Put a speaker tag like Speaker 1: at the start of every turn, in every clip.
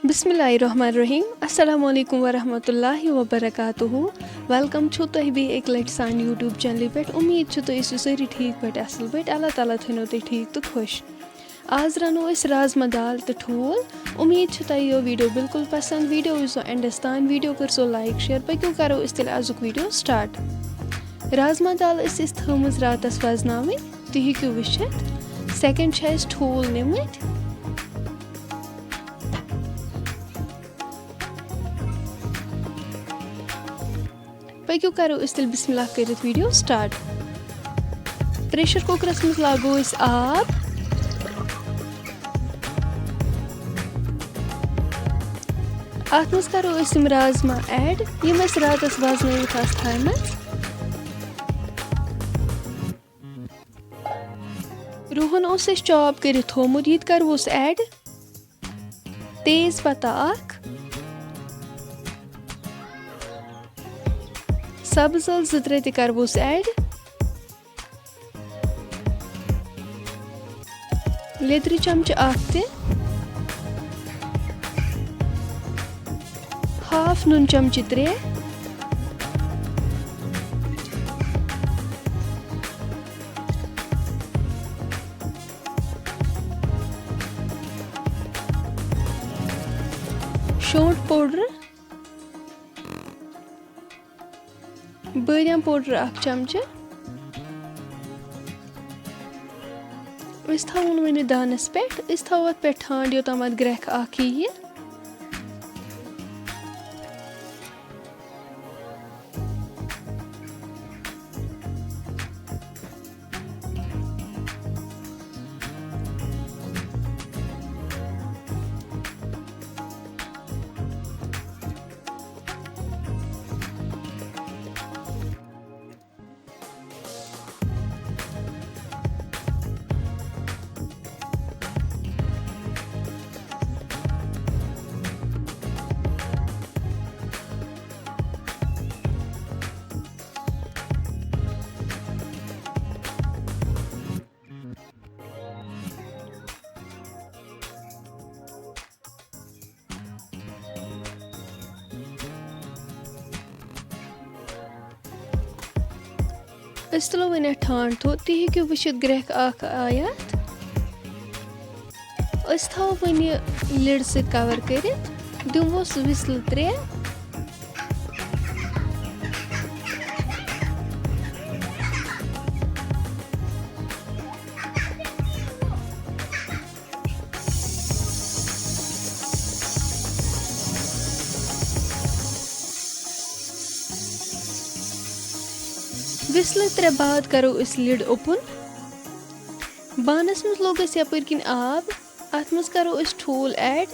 Speaker 1: बिस्मिल्लाहिर्रहमानिर्रहीम अस्सलामु अलैकुम वरहमतुल्लाहि वबरकातुहू वेलकम छु तुह भी एक लट सान यूट्यूब चैनल पे उम्मीद छु तुह सारी ठीक पे असल पे अल्लाह ताला थनो तुह ठीक तो खुश आज रनो राजमा दाल तो ठूल उम्मीद छु तुह यो वीडियो बिल्कुल पसंद वीडियो वो एंडस तान वीडियो कर सो लाइक शेयर पक्यो करो तेल अजुक वीडियो स्टार्ट राजमा दाल थमज रातस वजनावी तुह हेकू वुचित सेकंड ठूल निमित पक्यो करो तेल बिस्मिल्लाह कर वीडियो स्टार्ट प्रेशर कुकरस मज लागो आब अत मज करो राजमा ऐड यम रातस वजन थमज रुहन चॉप कर थोमुत ये करोस ऐड तेज पत्ता सब्ज ٲl 2-3 te करोस ऐड लेदर चमच ते हाफ नून चमच 3 शोंठ पाउडर बादाम पाउडर 1 चमच थवन वन दानस पे थो अत पे ठांड योतम अत ग्रेख यी तुलो वन ठांड थो तुह हेकू वुचित ग्रेख आयत थो वन लिड सत कवर कर दिमोस विसल 3 विसल 3 बाद करो लिड ओपन बानस मज लोग यपर किन आब अत मज करो ठूल ऐड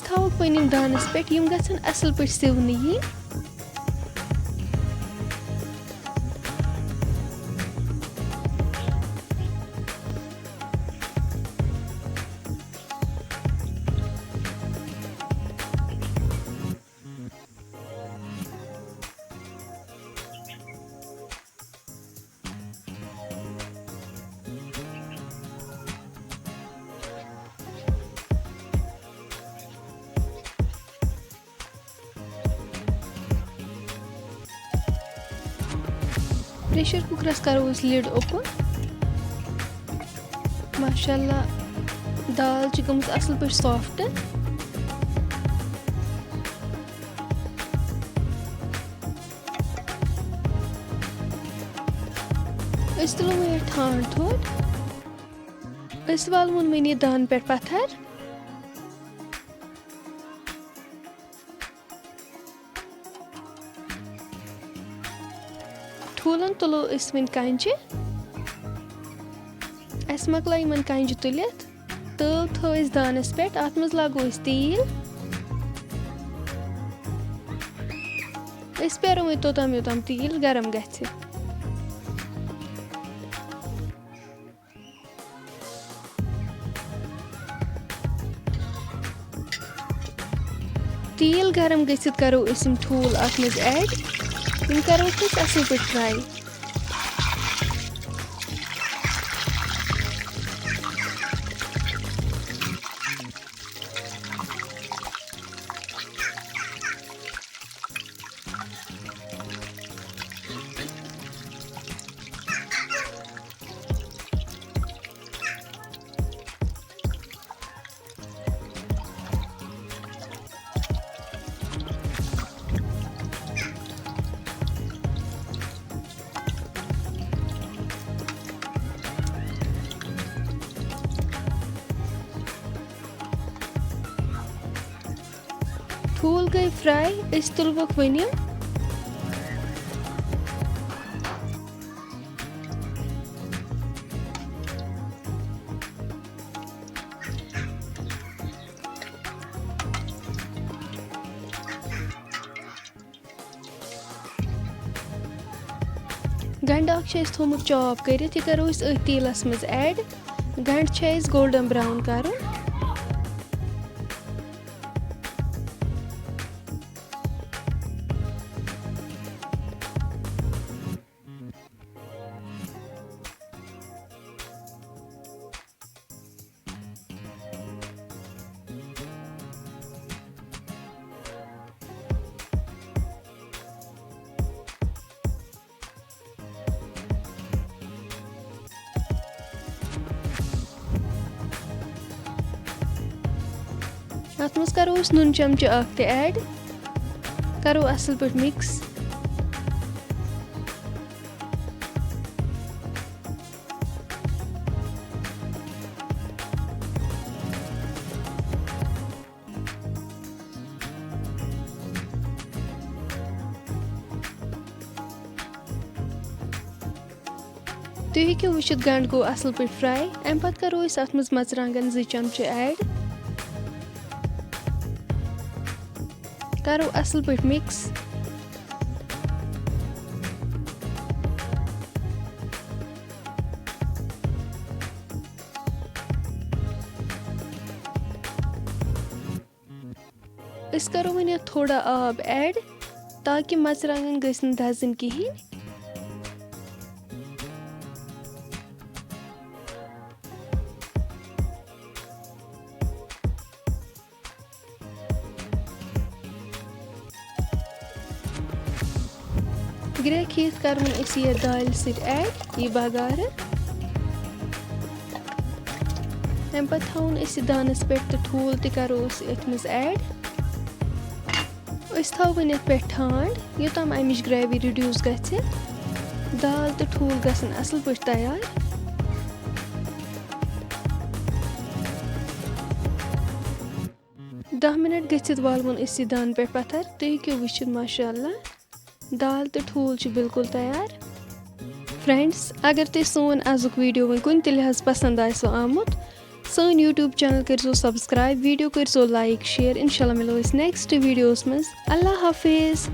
Speaker 1: थो पनिम दानस पे यम गसन असल पे सिवन यी प्रेशर कुकरस करो लिड ओपन माशाल्लाह दाल गमत असल पे सॉफ्ट तुलो वन ठांड थोड़ वाल वन दान पे पत्थर ठूलन तुलो वन कंचि मकल इन कंचि तुलित तव थो दानस पे अत मज लागो तेल पेरो वो तोतम योतम तेल गरम गि तेल गरम गच्छित करो अस यम ठूल अत मज ऐड यम करो असल पे फ्राई। ठूल गई फ्राई अस तुलवक वन यम। गंड थोमुत चॉप कर यह करो तेलस मज ऐड। गंड गोल्डन ब्राउन कर। अत मज करो नुन चमचे अख ऐड करो असल पे मिक्स। तुम हेकु वुचित गंड गो असल पे फ्राई। अम पत करो अत मज मर्चांगन 2 चमचे ऐड करो असल पे मिक्स। इस करो वन थोड़ा आब ऐड ताकि मर्चांगन गसन दजन कहें। ग्रे खीत कर यह दाल ऐड यह बगार। अम पे थवन दानस पे तो ठूल तरो मज ऐड। थो वन पे ठांड योतम अमिच ग्रेवी रिड्यूस गि। दाल तो ठूल गसन असल पे तैयार। दह मिनट गच्छित वालवन यह दान पे पत्थर। तुम हेकु वुचित माशाअल्लाह दाल तो ठूल बिल्कुल तैयार। फ्रेंड्स अगर तुम सोन अजुक वीडियो वो कुन लिहाज पसंद आसो आमुत सोन यूट्यूब चैनल करो सब्सक्राइब वीडियो करो लाइक शेयर। इंशाल्लाह मिलो नेक्स्ट वीडियोस मज। अल्लाह हाफिज।